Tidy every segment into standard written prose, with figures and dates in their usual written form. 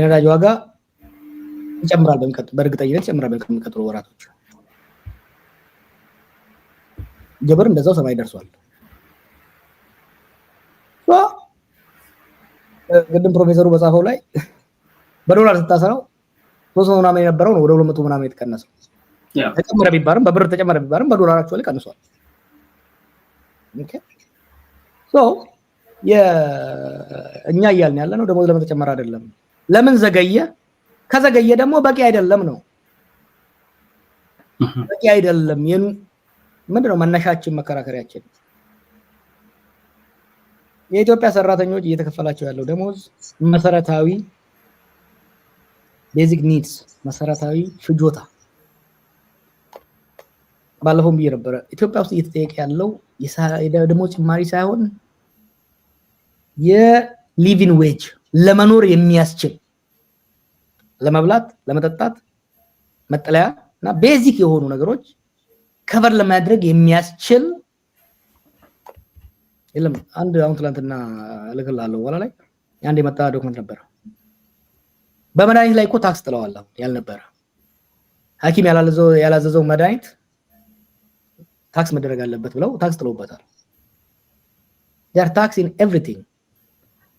የነዳጅ ዋጋ ይጨምራል በእርግጠኝነት ይጨምራል በሚቀጥሉ ወራቶች። ግብር እንደዛው ሰማይ ደርሷል። ቅድም ፕሮፌሰሩ በጻፈው ላይ በዶላር ስታሰራው 300 ምናምን የነበረው ነው ወደ 200 ምናምን የተቀነሰው። ተጨመረ ቢባልም በብር ተጨመረ ቢባልም በዶላራቸው ላይ ቀንሷል። ኦኬ እኛ እያልን ያለ ነው ደሞዝ ለምን ተጨመረ አይደለም። ለምን ዘገየ? ከዘገየ ደግሞ በቂ አይደለም ነው። በቂ አይደለም ምንድነው መነሻችን መከራከሪያችን? የኢትዮጵያ ሰራተኞች እየተከፈላቸው ያለው ደሞዝ መሰረታዊ ቤዚክ ኒድስ መሰረታዊ ፍጆታ ባለፈው ብዬ ነበረ። ኢትዮጵያ ውስጥ እየተጠየቀ ያለው የደሞዝ ጭማሪ ሳይሆን የሊቪንግ ዌጅ ለመኖር የሚያስችል ለመብላት፣ ለመጠጣት፣ መጠለያ እና ቤዚክ የሆኑ ነገሮች ከቨር ለማድረግ የሚያስችል የለም። አንድ አሁን ትላንትና ልክላለሁ ወላ ላይ አንድ የመጣ ዶክመንት ነበር። በመድኃኒት ላይ እኮ ታክስ ጥለዋል ያልነበረ ሐኪም ያላዘዘው መድኃኒት ታክስ መደረግ አለበት ብለው ታክስ ጥለውበታል። they are tax in everything።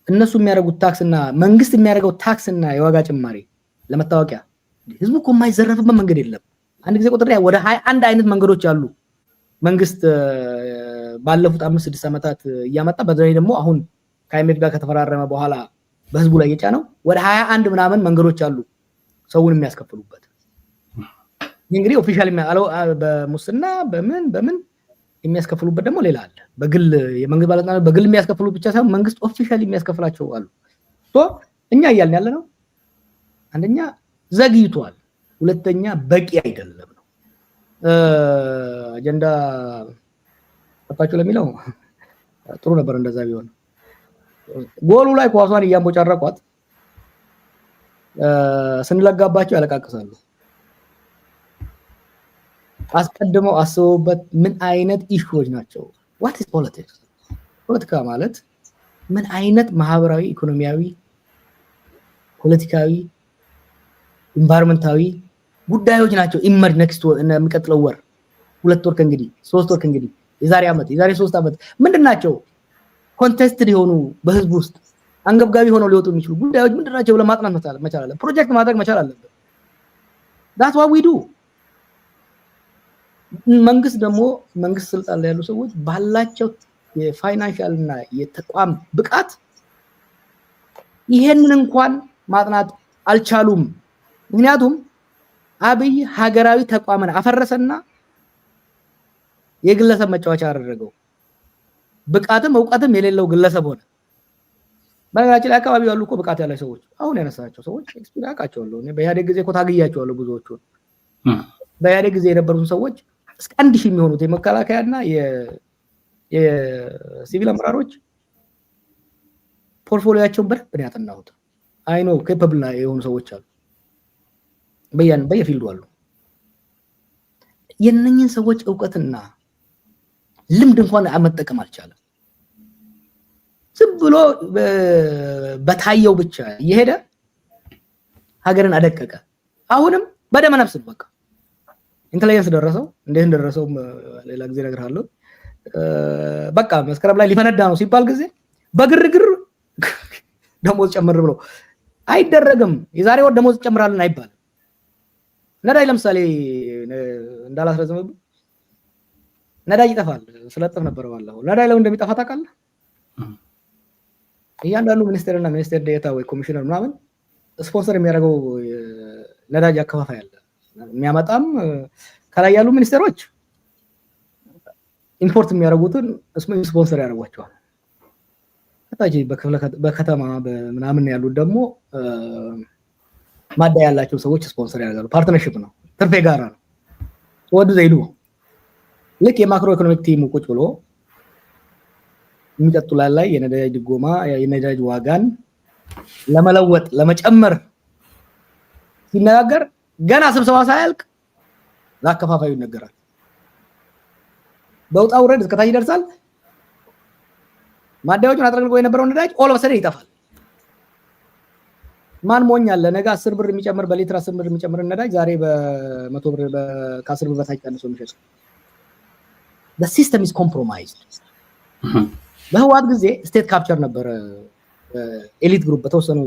እነሱ የሚያደርጉት ታክስ እና መንግስት የሚያደርገው ታክስ እና የዋጋ ጭማሪ ለመታወቂያ ህዝቡ እኮ የማይዘረፍበት መንገድ የለም። አንድ ጊዜ ቁጥር ወደ 21 አይነት መንገዶች አሉ መንግስት ባለፉት 5-6 ዓመታት እያመጣ በዛሬ ደግሞ አሁን ከአይኤምኤፍ ጋር ከተፈራረመ በኋላ በህዝቡ ላይ የጫነው ወደ 21 ምናምን መንገዶች አሉ ሰውን የሚያስከፍሉበት። እንግዲህ ኦፊሻሊ በሙስና በምን የሚያስከፍሉበት ደግሞ ሌላ አለ። በግል የመንግስት ባለስልጣናት በግል የሚያስከፍሉ ብቻ ሳይሆን መንግስት ኦፊሻሊ የሚያስከፍላቸው አሉ። እኛ እያልን ያለ ነው አንደኛ ዘግይቷል፣ ሁለተኛ በቂ አይደለም ነው። አጀንዳ ተፋቸው ለሚለው ጥሩ ነበር እንደዛ ቢሆን። ጎሉ ላይ ኳሷን እያንቦጫረቋት ስንለጋባቸው ያለቃቅሳሉ። አስቀድመው አስበውበት ምን አይነት ኢሹዎች ናቸው? what is politics? ፖለቲካ ማለት ምን አይነት ማህበራዊ፣ ኢኮኖሚያዊ፣ ፖለቲካዊ፣ ኢንቫይሮንመንታዊ ጉዳዮች ናቸው? ኢመርጅ ኔክስት የሚቀጥለው ወር 2 ወር ከእንግዲህ 3 ወር ከእንግዲህ የዛሬ ዓመት የዛሬ 3 ዓመት ምንድናቸው? ኮንቴስትድ የሆኑ በህዝብ ውስጥ አንገብጋቢ ሆነው ሊወጡ የሚችሉ ጉዳዮች ምንድናቸው ብለን ማጥናት መቻል አለብን። ፕሮጀክት ማድረግ መቻል አለብን። that's what we do። መንግስት ስልጣን ላይ ያሉ ሰዎች ባላቸው የፋይናንሻል እና የተቋም ብቃት ይሄንን እንኳን ማጥናት አልቻሉም። ምክንያቱም አብይ ሀገራዊ ተቋምን አፈረሰና የግለሰብ መጫወቻ አደረገው። ብቃትም እውቀትም የሌለው ግለሰብ ሆነ። በነገራችን ላይ አካባቢ ያሉ እኮ ብቃት ያላቸው ሰዎች አሁን ያነሳቸው ሰዎች ኤክስፒሪየንስ አውቃቸዋለሁ። እኔ በኢህአዴግ ጊዜ እኮ ታግያቸዋለሁ ብዙዎቹን። በኢህአዴግ ጊዜ የነበሩትን ሰዎች እስከ 1000 የሚሆኑት የመከላከያና የሲቪል አመራሮች ፖርትፎሊዮአቸውን በደንብ ነው ያጠናሁት። አይኖ ኬፓብል የሆኑ ሰዎች አሉ በየፊልዱ አሉ። የነኝን ሰዎች ዕውቀትና ልምድ እንኳን መጠቀም አልቻለም። ዝም ብሎ በታየው ብቻ እየሄደ ሀገርን አደቀቀ። አሁንም በደመ ነፍስ በቃ ኢንተለጀንስ ደረሰው። እንዴት እንደደረሰው ሌላ ጊዜ እነግርሃለሁ። በቃ መስከረም ላይ ሊፈነዳ ነው ሲባል ጊዜ በግርግር ደሞዝ ጨምር ብሎ አይደረግም። የዛሬ ወር ደሞዝ ጨምራለን አይባልም። ነዳጅ ለምሳሌ እንዳላስረዘመብ ነዳጅ ይጠፋል ስለጥፍ ነበር ባለው። ነዳጅ ለምን እንደሚጠፋ ታውቃለህ? እያንዳንዱ ሚኒስቴርና ሚኒስቴር ዴታ ወይ ኮሚሽነር ምናምን ስፖንሰር የሚያደርገው ነዳጅ አከፋፋይ አለ። የሚያመጣም ከላይ ያሉ ሚኒስቴሮች ኢምፖርት የሚያደርጉትን ስፖንሰር ያደርጓቸዋል። ከታች በከተማ በምናምን ያሉት ደግሞ ማዳ ያላቸው ሰዎች ስፖንሰር ያደርጋሉ። ፓርትነርሺፕ ነው፣ ትርፍ የጋራ ነው። ወዱ ዘይዱ ልክ የማክሮ ኢኮኖሚክ ቲሙ ቁጭ ብሎ የሚቀጥሉ ላይ የነዳጅ ድጎማ የነዳጅ ዋጋን ለመለወጥ ለመጨመር ሲነጋገር ገና ስብሰባ ሳያልቅ ለአከፋፋዩ ይነገራል። በውጣ ውረድ እስከታች ይደርሳል። ማዳያዎቹን አጥረግልጎ የነበረው ነዳጅ ኦል ኦፍ ሰደን ይጠፋል። ማን ሞኝ አለ ነገ 10 ብር የሚጨምር በሊትር 10 ብር የሚጨምር ነዳጅ ዛሬ በ100 ብር ከ10 ብር በታች ቀንሶ የሚሸጥ the system is compromised በህዋት ጊዜ ስቴት ካፕቸር ነበር ኤሊት ግሩፕ በተወሰኑ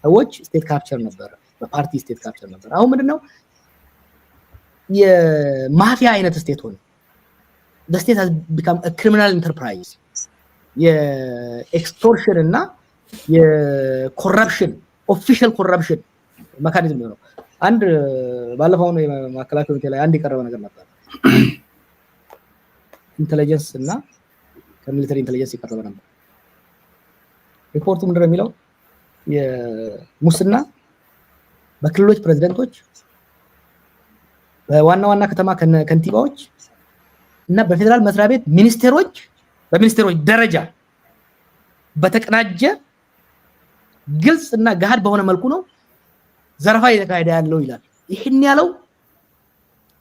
ሰዎች ስቴት ካፕቸር ነበር በፓርቲ ስቴት ካፕቸር ነበር አሁን ምንድነው የማፊያ አይነት ስቴት ሆነ the state has become a criminal enterprise የኤክስቶርሽን እና የኮረፕሽን ኦፊሻል ኮረፕሽን መካኒዝም ነው አንድ ባለፈው ነው ማከላከያ ኮሚቴ ላይ አንድ የቀረበ ነገር ነበር ኢንተለጀንስ እና ከሚሊተሪ ኢንተለጀንስ የቀረበ ነበር ሪፖርቱ ምንድነው የሚለው የሙስና በክልሎች ፕሬዝዳንቶች በዋና ከተማ ከንቲባዎች እና በፌደራል መስሪያ ቤት ሚኒስቴሮች በሚኒስቴሮች ደረጃ በተቀናጀ ግልጽ እና ጋድ በሆነ መልኩ ነው ዘረፋ እየተካሄደ ያለው ይላል ይሄን ያለው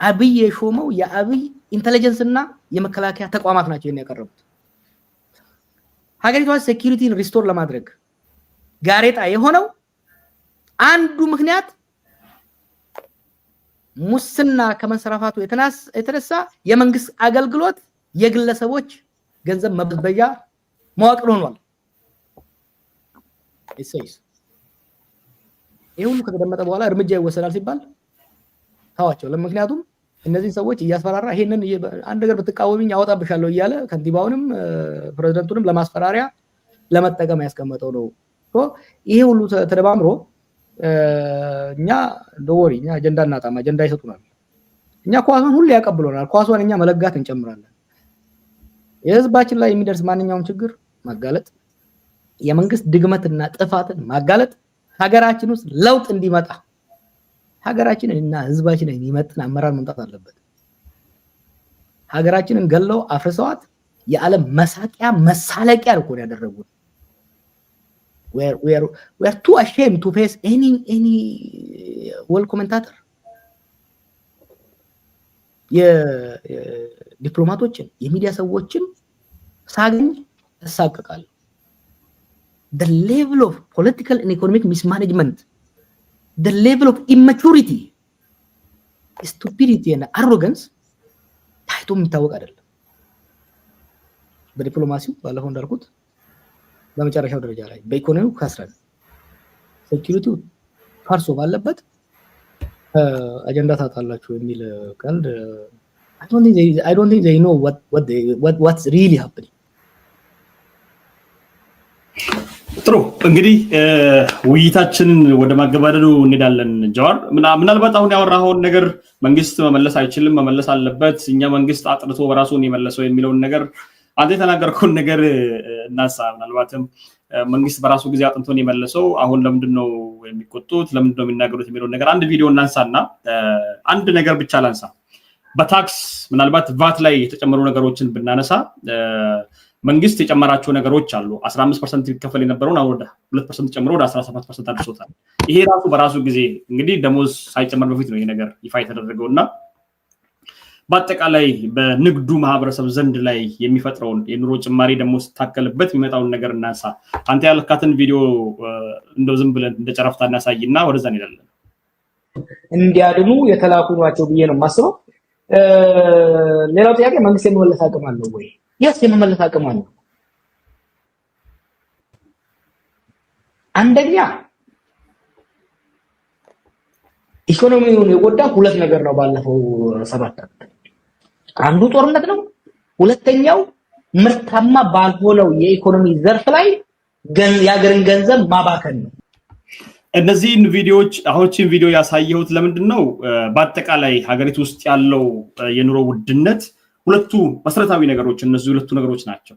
አብይ የሾመው የአብይ ኢንተለጀንስ እና የመከላከያ ተቋማት ናቸው የሚያቀርቡት ሀገሪቷ ሴኩሪቲን ሪስቶር ለማድረግ ጋሬጣ የሆነው አንዱ ምክንያት ሙስና ከመንሰራፋቱ የተነሳ የመንግስት አገልግሎት የግለሰቦች ገንዘብ መበዝበያ መዋቅር ሆኗል እሰይስ ይሁን ከተደመጠ በኋላ እርምጃ ይወሰዳል ሲባል ታዋቸው ለምክንያቱም እነዚህ ሰዎች እያስፈራራ ይሄንን አንድ ነገር ብትቃወሚኝ አወጣብሻለሁ እያለ ከንቲባውንም ፕሬዝዳንቱንም ለማስፈራሪያ ለመጠቀም ያስቀመጠው ነው ይሄ ሁሉ ተደባምሮ እኛ ዶወሪኛ አጀንዳ እናጣማ አጀንዳ ይሰጡናል እኛ ኳሱን ሁሉ ያቀብሉናል ኳሱን እኛ መለጋት እንጨምራለን የህዝባችን ላይ የሚደርስ ማንኛውም ችግር ማጋለጥ የመንግስት ድግመትና ጥፋትን ማጋለጥ ሀገራችን ውስጥ ለውጥ እንዲመጣ ሀገራችንና ህዝባችንን የሚመጥን አመራር መምጣት አለበት ሀገራችንን ገለው አፍርሰዋት የዓለም መሳቂያ መሳለቂያ ነው ያደረጉት we are too ashamed to face any world commentator የዲፕሎማቶችን የሚዲያ ሰዎችን ሳገኝ ተሳቀቃል the level of political and economic mismanagement the level of immaturity stupidity and arrogance ታይቶ የሚታወቅ አይደለም በዲፕሎማሲው ባለፈው እንዳልኩት በመጨረሻው ደረጃ ላይ በኢኮኖሚው ካስራል ሴኩሪቲው ፈርሶ ባለበት አጀንዳ ታጣላችሁ የሚል ቀልድ I don't think they know what's really happening ጥሩ እንግዲህ ውይይታችንን ወደ ማገባደዱ እንሄዳለን ጃዋር ምናልባት አሁን ያወራውን ነገር መንግስት መመለስ አይችልም መመለስ አለበት እኛ መንግስት አጥርቶ በራሱን የመለሰው የሚለውን ነገር አንተ የተናገርከውን ነገር እናሳ ምናልባትም መንግስት በራሱ ጊዜ አጥንቶን የመለሰው አሁን ለምንድነው የሚቆጡት ለምንድነው የሚናገሩት የሚለው ነገር አንድ ቪዲዮ እናንሳና አንድ ነገር ብቻ ላንሳ በታክስ ምናልባት ቫት ላይ የተጨመሩ ነገሮችን ብናነሳ መንግስት የጨመራቸው ነገሮች አሉ 15% ይከፈል የነበረውን አሁን 2% ጨምሮ ወደ 17% አድርሶታል ይሄ ራሱ በራሱ ጊዜ እንግዲህ ደሞዝ ሳይጨመር በፊት ነው ይሄ ነገር ይፋ የተደረገውና በአጠቃላይ በንግዱ ማህበረሰብ ዘንድ ላይ የሚፈጥረውን የኑሮ ጭማሪ ደግሞ ስታከልበት የሚመጣውን ነገር እናንሳ አንተ ያልካትን ቪዲዮ እንደው ዝም ብለን እንደ ጨረፍታ እናሳይና ወደዛ እንሄዳለን እንዲያድኑ የተላኩ ናቸው ብዬ ነው ማስበው ሌላው ጥያቄ መንግስት የመመለስ አቅም አለው ወይ yes የመመለስ አቅም አለው አንደኛ ኢኮኖሚውን የጎዳ ሁለት ነገር ነው ባለፈው 7 አንዱ ጦርነት ነው ሁለተኛው ምርታማ ባልሆነው የኢኮኖሚ ዘርፍ ላይ ያገርን ገንዘብ ማባከን ነው እነዚህን ቪዲዮዎች አሁንቺን ቪዲዮ ያሳየሁት ለምንድነው በአጠቃላይ ሀገሪቱ ውስጥ ያለው የኑሮ ውድነት ሁለቱ መሰረታዊ ነገሮች እነዚህ ሁለቱ ነገሮች ናቸው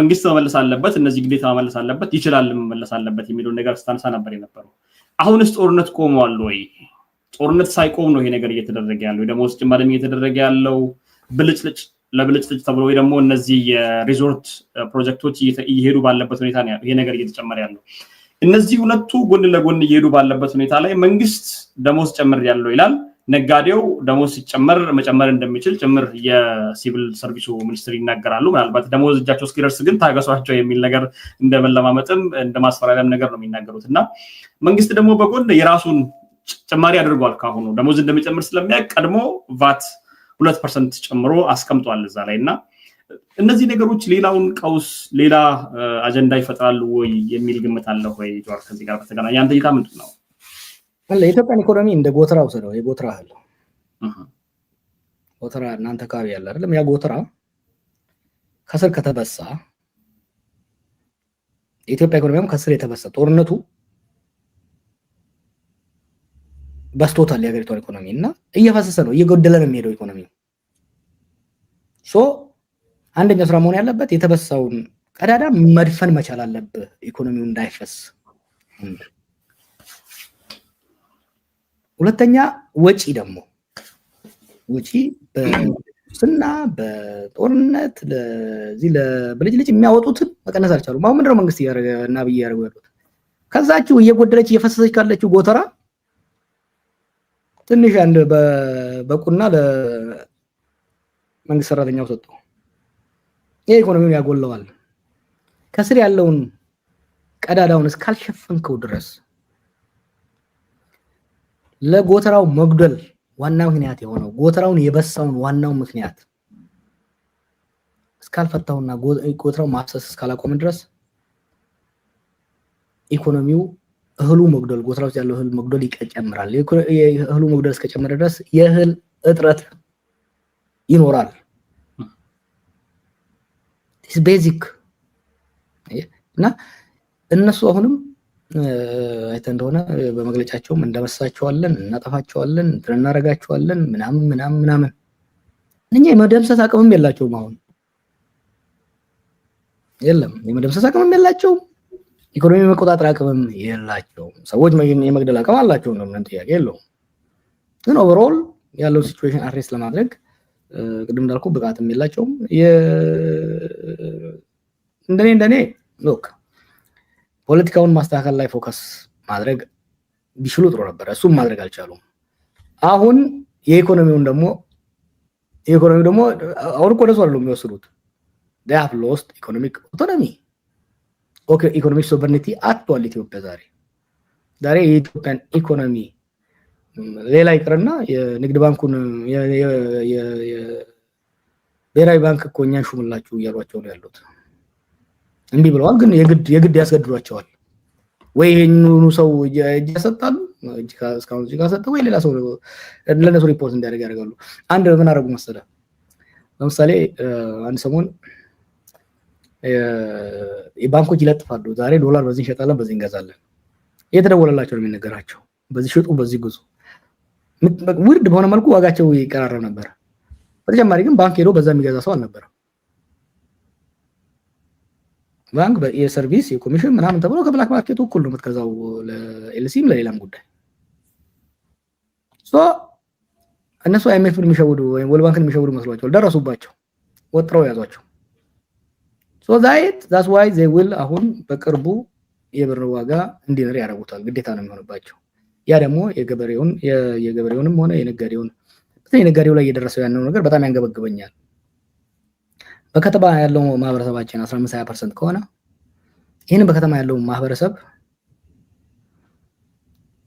መንግስት መመለስ አለበት እነዚህ ግዴታ መመለስ አለበት ይችላል መመለስ አለበት የሚለው ነገር ስታነሳ ነበር የነበረው አሁንስ ጦርነት ቆሟል ወይ ጦርነት ሳይቆም ነው ይሄ ነገር እየተደረገ ያለው ደሞዝ ጭማሪም እየተደረገ ያለው ብልጭልጭ ለብልጭልጭ ተብሎ ወይ ደግሞ እነዚህ የሪዞርት ፕሮጀክቶች እየሄዱ ባለበት ሁኔታ ነው ይሄ ነገር እየተጨመረ ያለው እነዚህ ሁለቱ ጎን ለጎን እየሄዱ ባለበት ሁኔታ ላይ መንግስት ደሞዝ ጨምር ያለው ይላል ነጋዴው ደሞዝ ሲጨመር መጨመር እንደሚችል ጭምር የሲቪል ሰርቪሱ ሚኒስትር ይናገራሉ። ምናልባት ደሞዝ እጃቸው እስኪደርስ ግን ታገሷቸው የሚል ነገር እንደመለማመጥም እንደማስፈራሪያም ነገር ነው የሚናገሩት እና መንግስት ደግሞ በጎን የራሱን ጭማሪ አድርጓል። ካሁኑ ደሞዝ እንደሚጨምር ስለሚያውቅ ቀድሞ ቫት 2% ጨምሮ አስቀምጧል እዛ ላይ እና እነዚህ ነገሮች ሌላውን ቀውስ ሌላ አጀንዳ ይፈጥራሉ ወይ የሚል ግምት አለ ወይ? ጆር ከዚህ ጋር በተገናኘ አንተ እይታ ምንድን ነው? የኢትዮጵያን ኢኮኖሚ እንደ ጎተራ ወሰደው። የጎተራ አለ ጎተራ እናንተ አካባቢ ያለ አይደለም? ያ ጎተራ ከስር ከተበሳ የኢትዮጵያ ኢኮኖሚም ከስር የተበሳ ጦርነቱ በስቶታል የሀገሪቷን ኢኮኖሚ እና እየፈሰሰ ነው፣ እየጎደለ ነው የሚሄደው ኢኮኖሚ። አንደኛው ስራ መሆን ያለበት የተበሳውን ቀዳዳ መድፈን መቻል አለበት ኢኮኖሚው እንዳይፈስ። ሁለተኛ ወጪ ደግሞ ወጪ በስና በጦርነት ለዚህ ለብልጭልጭ የሚያወጡትን መቀነስ አልቻሉም። አሁን ምንድነው መንግስት ያደረገና በየያደረጉ ያሉት? ከዛችሁ እየጎደለች እየፈሰሰች ካለችው ጎተራ ትንሽ አንድ በቁና ለመንግስት ሰራተኛው ሰጠው። የኢኮኖሚውን ያጎለዋል። ከስር ያለውን ቀዳዳውን እስካልሸፈንከው ድረስ ለጎተራው መጉደል ዋናው ምክንያት የሆነው ጎተራውን የበሳውን ዋናው ምክንያት እስካልፈታውና ጎተራው ማፍሰስ እስካላቆመ ድረስ ኢኮኖሚው እህሉ መጉደል ጎተራው ውስጥ ያለው እህል መጉደል ይጨምራል። እህሉ መጉደል እስከጨመረ ድረስ የእህል እጥረት ይኖራል። is basic እና እነሱ አሁንም አይተን እንደሆነ በመግለጫቸውም እንደመሳቸዋለን እናጠፋቸዋለን እናረጋቸዋለን ምናምን እኛ የመደምሰስ አቅምም የላቸውም። አሁን የለም የመደምሰስ አቅምም የላቸውም። ኢኮኖሚ መቆጣጠር አቅምም የላቸውም። ሰዎች የመግደል አቅም አላቸው ነው ምንም ጥያቄ የለውም። ግን ኦቨርኦል ያለው ሲቹዌሽን አድሬስ ለማድረግ ቅድም እንዳልኩ ብቃትም የላቸውም። እንደኔ ሎክ ፖለቲካውን ማስተካከል ላይ ፎከስ ማድረግ ቢችሉ ጥሩ ነበር። እሱም ማድረግ አልቻሉም። አሁን የኢኮኖሚው ደግሞ አሁን እኮ ደስ አይደለም የሚወስዱት they have lost economic autonomy ኢኮኖሚክ ሶቨርኒቲ አጥቷል ኢትዮጵያ ዛሬ የኢትዮጵያን ኢኮኖሚ ሌላ ይቅርና የንግድ ባንኩን ብሔራዊ ባንክ እኮ እኛን ሹምላችሁ እያሏቸው ነው ያሉት። እንቢ ብለዋል፣ ግን የግድ ያስገድዷቸዋል። ወይ ይሄንኑ ሰው እጅ ያሰጣሉ እስካሁን እጅ ካሰጠ ወይ ሌላ ሰው ለነሱ ሪፖርት እንዲያደርግ ያደርጋሉ። አንድ ምን አደረጉ መሰለህ? ለምሳሌ አንድ ሰሞን የባንኮች ይለጥፋሉ፣ ዛሬ ዶላር በዚህ እንሸጣለን በዚህ እንገዛለን። እየተደወለላቸው ነው የሚነገራቸው፣ በዚህ ሽጡ በዚህ ግዙ። ውድ በሆነ መልኩ ዋጋቸው ይቀራረብ ነበር። በተጨማሪ ግን ባንክ ሄዶ በዛ የሚገዛ ሰው አልነበረም። ባንክ የሰርቪስ የኮሚሽን ምናምን ተብሎ ከብላክ ማርኬቱ እኩል ነው የምትገዛው ለኤልሲም ለሌላም ጉዳይ። እነሱ አይኤምኤፍን የሚሸውዱ ወይም ወርልድ ባንክን የሚሸውዱ መስሏቸዋል። ደረሱባቸው፣ ወጥረው ያዟቸው። that's why they will አሁን በቅርቡ የብር ዋጋ እንዲነር ያደርጉታል። ግዴታ ነው የሚሆንባቸው። ያ ደግሞ የገበሬውንም ሆነ የነጋዴው ላይ እየደረሰው ያለው ነገር በጣም ያንገበግበኛል። በከተማ ያለው ማህበረሰባችን 15-20% ከሆነ ይሄን በከተማ ያለው ማህበረሰብ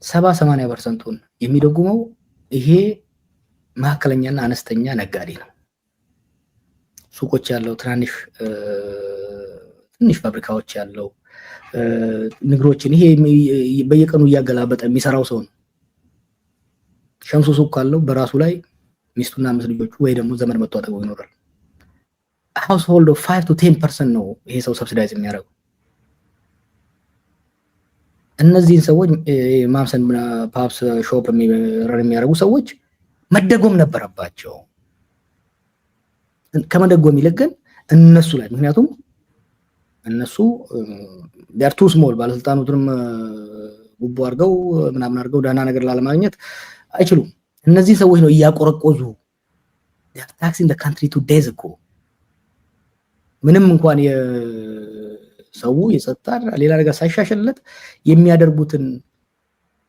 70-80%ን የሚደጉመው ይሄ መካከለኛና አነስተኛ ነጋዴ ነው። ሱቆች ያለው ትንሽ ፋብሪካዎች ያለው ንግሮችን ይሄ በየቀኑ እያገላበጠ የሚሰራው ሰው ነው። ሸምሱ ሱቅ ካለው በራሱ ላይ ሚስቱና አምስት ልጆቹ ወይ ደግሞ ዘመድ መጥቶ አጠገቡ ይኖራል። household of 5-10% ነው ይሄ ሰው ሰብሲዳይዝ የሚያደርገው። እነዚህን ሰዎች ማምሰን ፓፕስ ሾፕ የሚያደርጉ ሰዎች መደጎም ነበረባቸው። ከመደጎም ይልቅ ግን እነሱ ላይ ምክንያቱም እነሱ they are too small ባለስልጣናቱንም ጉቦ አድርገው ምናምን አድርገው ዳና ነገር ላለማግኘት አይችሉም። እነዚህ ሰዎች ነው እያቆረቆዙ they are taxing the country to days ago ምንም እንኳን የሰው የጸጥታ ሌላ ነገር ሳይሻሽልለት የሚያደርጉትን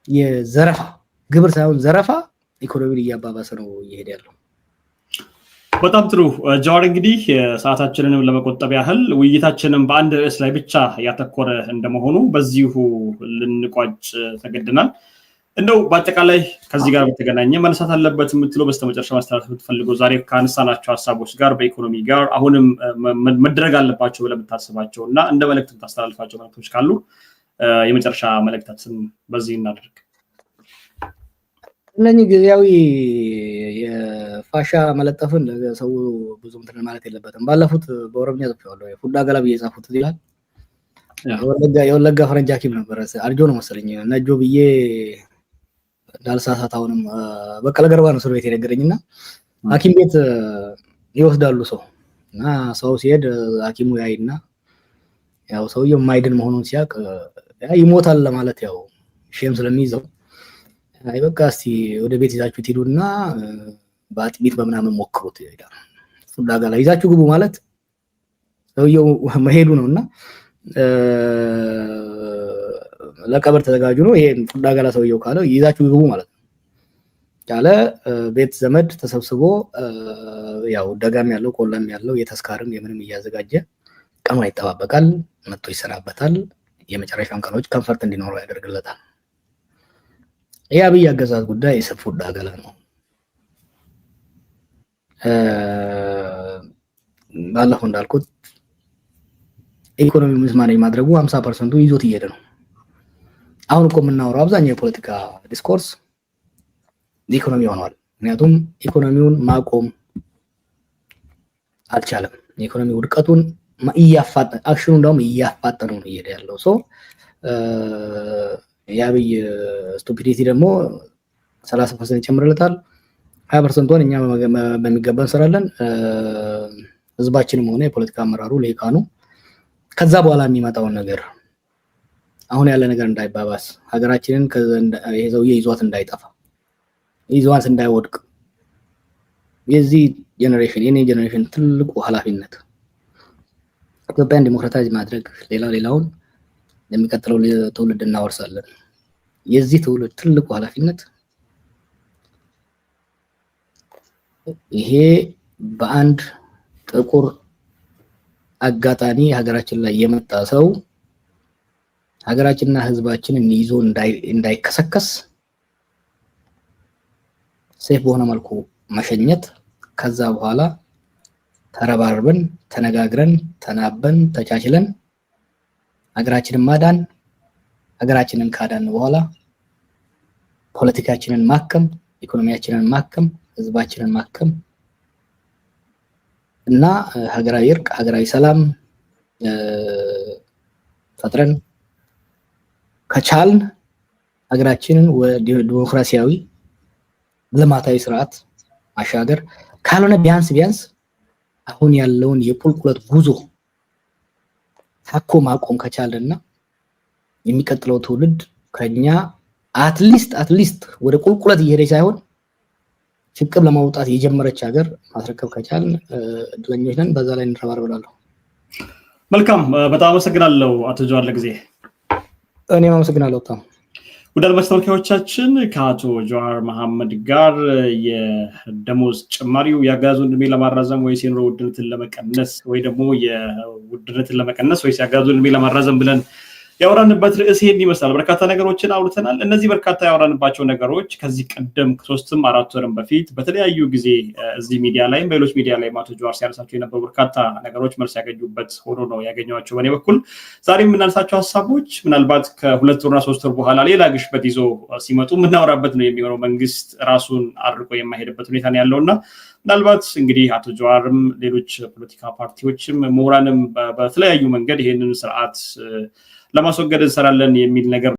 የዘረፋ ግብር ሳይሆን ዘረፋ ኢኮኖሚውን እያባባሰ ነው እየሄደ ያለው። በጣም ጥሩ ጃዋር፣ እንግዲህ ሰዓታችንን ለመቆጠብ ያህል ውይይታችንን በአንድ ርዕስ ላይ ብቻ ያተኮረ እንደመሆኑ በዚሁ ልንቋጭ ተገድናል። እንደው በአጠቃላይ ከዚህ ጋር በተገናኘ መነሳት አለበት የምትለው በስተመጨረሻ ማስተላለፍ የምትፈልገው ዛሬ ካነሳናቸው ሀሳቦች ጋር በኢኮኖሚ ጋር አሁንም መደረግ አለባቸው ብለህ የምታስባቸው እና እንደ መልእክት የምታስተላልፋቸው መልእክቶች ካሉ የመጨረሻ መልእክታችን በዚህ እናድርግ። እነኚህ ጊዜያዊ የፋሻ መለጠፍን ሰው ብዙ እንትን ማለት የለበትም። ባለፉት በኦሮምኛ ጽፌዋለሁ። ፉዳ ገላብ እየጻፉት ይላል። የወለጋ ፈረንጅ ሐኪም ነበረ አርጆ ነው መሰለኝ ነጆ ብዬ ዳልሳሳት አሁንም በቀለ ገርባ ነው እስር ቤት የነገረኝና ሐኪም ቤት ይወስዳሉ ሰው እና ሰው ሲሄድ ሐኪሙ ያይና ያው ሰውየው ማይድን መሆኑን ሲያቅ ይሞታል ለማለት ያው ሼም ስለሚይዘው አይ በቃ እስቲ ወደ ቤት ይዛችሁ ትሄዱና በአጥሚት በመናምን ሞክሩት ይላል። ፉዳ ገላ ይዛችሁ ግቡ ማለት ሰውየው መሄዱ ነውና ለቀብር ተዘጋጁ ነው። ይሄ ፉዳ ገላ ሰውየው ካለ ይዛችሁ ግቡ ማለት ነው። ያለ ቤት ዘመድ ተሰብስቦ ያው ደጋም ያለው ቆላም ያለው የተስካርም የምንም እያዘጋጀ ቀኑ ይጠባበቃል፣ መጥቶ ይሰናበታል። የመጨረሻውን ቀኖች ኮንፈርት እንዲኖረው ያደርግለታል። የአብይ አገዛዝ ጉዳይ ፉዳ ገላ ነው። ባለፈው እንዳልኩት ኢኮኖሚ ምስማኔ ማድረጉ 50% ይዞት እየሄደ ነው። አሁን እኮ የምናወራው አብዛኛው የፖለቲካ ዲስኮርስ ኢኮኖሚ ሆኗል። ምክንያቱም ኢኮኖሚውን ማቆም አልቻለም። ኢኮኖሚ ውድቀቱን አክሽኑ እንደውም እያፋጠነው ነው እየሄደ ያለው ሰው የአብይ ስቱፒዲቲ ደግሞ 30% ይጨምርለታል። 20%ን እኛ በሚገባ እንሰራለን። ህዝባችንም ሆነ የፖለቲካ አመራሩ ለይካኑ ከዛ በኋላ የሚመጣውን ነገር አሁን ያለ ነገር እንዳይባባስ ሀገራችንን ይሄ ሰውዬ ይዟት እንዳይጠፋ ይዟት እንዳይወድቅ የዚህ ጄኔሬሽን የኔ ጄኔሬሽን ትልቁ ኃላፊነት ኢትዮጵያን ዲሞክራታይዝ ማድረግ ሌላውን ለሚቀጥለው ትውልድ እናወርሳለን። የዚህ ትውልድ ትልቁ ኃላፊነት ይሄ በአንድ ጥቁር አጋጣሚ ሀገራችን ላይ የመጣ ሰው ሀገራችንና ህዝባችንን ይዞ እንዳይከሰከስ ሴፍ በሆነ መልኩ መሸኘት፣ ከዛ በኋላ ተረባርበን ተነጋግረን ተናበን ተቻችለን ሀገራችንን ማዳን፣ ሀገራችንን ካዳን በኋላ ፖለቲካችንን ማከም፣ ኢኮኖሚያችንን ማከም፣ ህዝባችንን ማከም እና ሀገራዊ እርቅ፣ ሀገራዊ ሰላም ፈጥረን ከቻልን ሀገራችንን ወደ ዲሞክራሲያዊ ልማታዊ ስርዓት ማሻገር ካልሆነ ቢያንስ አሁን ያለውን የቁልቁለት ጉዞ ታኮ ማቆም ከቻለና የሚቀጥለው ትውልድ ከኛ አትሊስት ወደ ቁልቁለት እየሄደ ሳይሆን ሽቅብ ለማውጣት የጀመረች ሀገር ማስረከብ ከቻልን እድለኞች ነን። በዛ ላይ እንረባረባለን። መልካም፣ በጣም አመሰግናለሁ አቶ ጃዋር ለጊዜ። እኔም አመሰግናለሁ በጣም። ውድ አድማጭ ተመልካቾቻችን ከአቶ ጃዋር መሐመድ ጋር የደሞዝ ጭማሪው የአገዛዙን እድሜ ለማራዘም ወይስ የኑሮ ውድነትን ለመቀነስ ወይ ደግሞ የውድነትን ለመቀነስ ወይስ የአገዛዙን እድሜ ለማራዘም ብለን ያወራንበት ርዕስ ይሄን ይመስላል። በርካታ ነገሮችን አውርተናል። እነዚህ በርካታ ያወራንባቸው ነገሮች ከዚህ ቀደም 3-4 ወርም በፊት በተለያዩ ጊዜ እዚህ ሚዲያ ላይ በሌሎች ሚዲያ ላይ አቶ ጃዋር ሲያነሳቸው የነበሩ በርካታ ነገሮች መልስ ያገኙበት ሆኖ ነው ያገኘዋቸው። በእኔ በኩል ዛሬ የምናነሳቸው ሀሳቦች ምናልባት ከ2 ወርና 3 ወር በኋላ ሌላ ግሽበት ይዞ ሲመጡ የምናወራበት ነው የሚሆነው። መንግስት ራሱን አርቆ የማይሄድበት ሁኔታ ነው ያለውና ምናልባት እንግዲህ አቶ ጃዋርም ሌሎች ፖለቲካ ፓርቲዎችም ምሁራንም በተለያዩ መንገድ ይሄንን ስርዓት ለማስወገድ እንሰራለን የሚል ነገር